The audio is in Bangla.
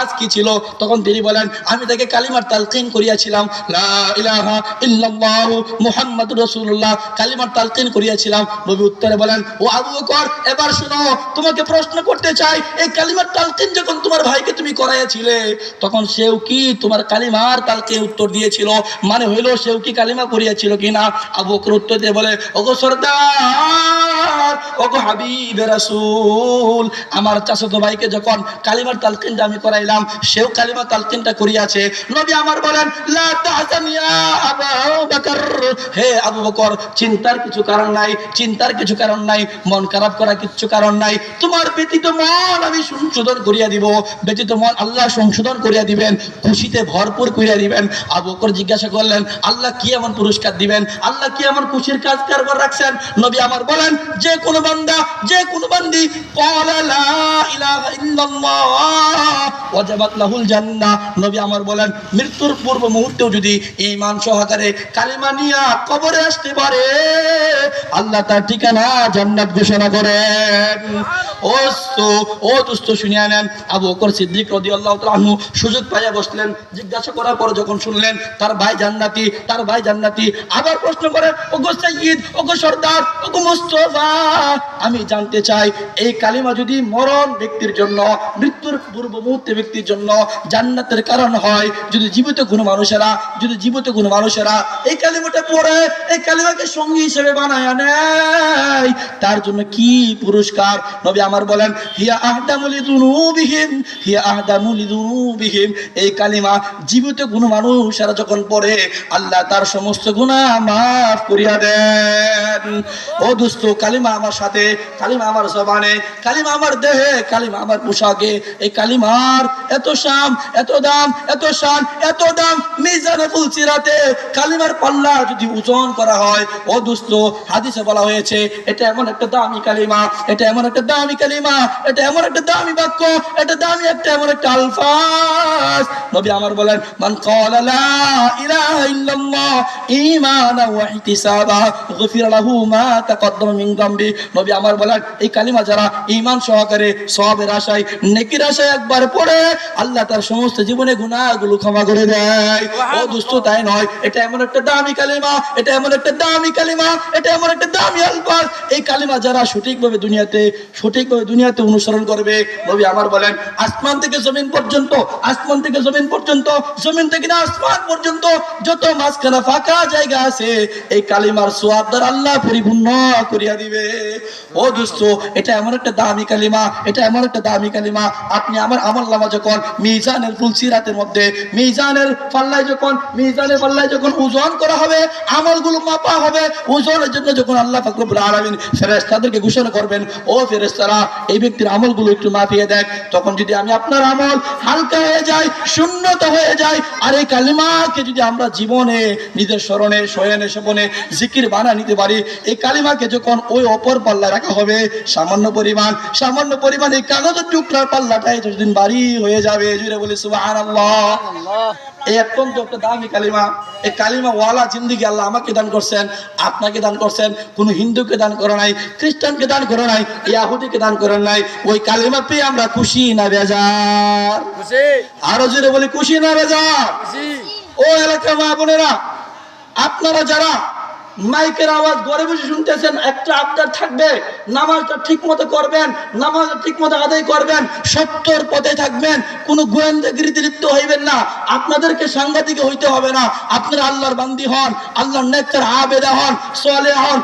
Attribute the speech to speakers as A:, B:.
A: কাজ কি ছিল? তখন তিনি বলেন, আমি তাকে কালিমার তালকিন করিয়াছিলাম, লা ইলাহা ইল্লাল্লাহু মুহাম্মাদুর রাসূলুল্লাহ, কালিমার তালকিন করিয়াছিলাম। নবী উত্তরে বলেন, ও আবু বকর, এবার শুনো, তোমাকে প্রশ্ন করতে চাই, এই কালিমার তালকিন যখন তোমার ভাইকে তুমি করাইয়াছিলে, তখন সেও কি তোমার কালিমার তালকিন উত্তর দিয়েছিল? মানে হইলো সেও কি কালিমা করিয়াছিল কিনা? আবু বকর উত্তর দিয়ে বলে, ওগো সরদার, ওগো হাবিবে রাসূল, আমার চাচাতো ভাইকে যখন কালিমার তালকিনটা আমি করাইলাম, সেও কালিমা তালকিনটা করিয়াছে। নবী আমার বলেন, লা তাহজান ইয়া আবু বকর, হে আবু বকর, চিন্তার কিছু কারণ নাই, চিন্তার কিছু কারণ নাই, মন খারাপ করার কিছু কারণ নাই। তোমার ব্যতীত মন আমি সংশোধন করিয়া দিব, ব্যতীত মন আল্লাহ সংশোধন করিয়া দিবেন, খুশিতে ভরপুর করিয়া দিবেন। আবু বকর জিজ্ঞাসা করলেন, আল্লাহ কি এমন পুরস্কার দিবেন? আল্লাহ কি এমন খুশির কাজ কারবার রাখছেন? নবী আমার বলেন, যে কোনো বান্দা, যে কোনো বান্দি ক্বালা লা ইলাহা ইল্লাল্লাহ ওয়াজাবাত লাহুল জান্নাহ, নবী আমার বলেন, মৃত্যুর পূর্ব মুহূর্তেও যদি ঈমান সহকারে কালিমা নিয়া কবরে আসতে পারে, আল্লাহ তার ঠিকানা জান্নাত ঘোষণা করেন। ও দোস্ত শুনিয়া নেন, আবু বকর সিদ্দিক রাদিয়াল্লাহু তাআলা আনহু সুযোগ পাইয়া বসলেন। জিজ্ঞাসা করার পর যখন শুনলেন তার ভাই জান্নাতি, তার ভাই জান্নাতি, আবার প্রশ্ন করে, ওগো সাইয়্যিদ, ওগো সরদার, ওগো মুস্তাফা, আমি জানতে চাই, এই কালিমা যদি মরণ ব্যক্তির জন্য, মৃত্যুর পূর্ব মুহূর্তে ব্যক্তির জন্য জান্নাতের কারণ হয়, যদি জীবিত কোনো মানুষেরা এই কালিমাটা পড়ে, এই কালিমাকে সঙ্গী হিসেবে বানায় নেয়, তার জন্য কি পুরস্কার? নবী আমার বলেন, হিয়া আহদামুল যুনুবিহিম, হিয়া আহদামুল যুনুবিহিম, এই কালিমা জীবিত কোনো মানুষেরা যখন পড়ে, আল্লাহ তার সমস্ত গুনাহ মাফ করিয়া দেন। ও দোস্ত, কালিমা আমার সাথে, কালিমা আমার জবানে, কালিমা আমার দেহে, কালিমা আমার পোশাকে, এই কালিমার এত শান, এত দাম, এত শান, এত দাম, মিজানে ফুলসিরাতে কালিমার পাল্লা যদি ওজন করা হয়, ও দোস্ত, হাদিসে বলা হয়েছে, এটা এমন একটা দামি কালিমা, এটা এমন একটা দামি কালিমা, এটা এমন একটা দামি বাক্য, এটা দামি একটা এমন একটা আলফাজ। নবী আমার বলেন, মান ক্বালা লা ইলাহা ইল্লাল্লাহ ঈমানান ওয়া ইহতিসাবা গুফিরা লাহু মা তাকাদ্দামা মিন যামবি। নবী আমার বলেন, এই কালিমা যারা ঈমান সহকারে সওয়াবের আশায়, নেকির আশায় একবার পড়ে, আল্লাহ তার সমস্ত জীবনে গুনাহগুলো ক্ষমা করে দেয়। ও দোস্ত, তাই নয়, এটা এমন একটা দামি কালিমা, এটা এমন একটা দামি কালিমা, এটা এমন একটা দামি আলফাজ, এই কালিমা যারা সঠিকভাবে দুনিয়াতে অনুসরণ করবে, নবী আমার বলেন, আসমান থেকে জমিন পর্যন্ত, আসমান থেকে জমিন পর্যন্ত, জমিন থেকে না আসমান পর্যন্ত যত মাঝখানা ফাঁকা জায়গা আছে, এই কালিমার সওয়াব দ্বারা আল্লাহ পরিপূর্ণ করিয়া দিবে। ও দোস্ত, এটা এমন একটা দামি কালিমা, এটা এমন একটা দামি কালিমা, আপনি আমার আমলনামা যখন মিজানের ফুলসিরাতের মধ্যে, মিজানের পাল্লায় যখন ওজন করা হবে, আমলগুলো মাপা হবে, ওজনের জন্য যখন আল্লাহ পাক রব্বুল আলামিন ফেরেশতাদেরকে ঘোষণা করবেন, ও ফেরেশতারা, এই ব্যক্তির আমলগুলো একটু মাপিয়ে দেখ, তখন যদি আমি আপনার আমল হালকা হয়ে যায়, শূন্যতা হয়ে যায়, আর এই কালিমাকে যদি আমরা জীবনে নিজের স্মরণে, শয়নে স্বপনে জিকির বানা নিতে পারি, এই কালিমাকে যখন ওই অপর পাল্লায় রাখা হবে, সামান্য পরিমাণ এই কাগজের টুকরার পাল্লাটা যতদিন ভারী হয়ে যাবে, জুড়ে বলি সুবহানাল্লাহ। এই অত্যন্ত একটা দামি কালিমা, এই কালিমা ওয়ালা জিন্দেগি আল্লাহ আমাকে দান করছেন, আপনাকে দান করছেন, কোনো হিন্দুকে দান করে নাই, খ্রিস্টানকে দান করে নাই, ইহুদিকে দান করেন নাই। ওই কালিমা পেয়ে আমরা খুশি না বেজার? আরো জোরে বলি, খুশি না বেজার? ও এলাকার মা বোনেরা, আপনারা যারা মাইকের আওয়াজ ঘরে বসে শুনতেছেন, একটা আবদার থাকবে, নামাজটা ঠিক মতো করবেন, নামাজটা ঠিক মতো আদায় করবেন, সত্যর পথে থাকবেন, কোনো গোয়েন্দাগিরিতে লিপ্ত হইবেন না, আপনাদেরকে সাংঘাতিক হইতে হবে না, আপনারা আল্লাহর বান্দি হন, আল্লাহর নেককার আবেদা হন, সালেহ হন,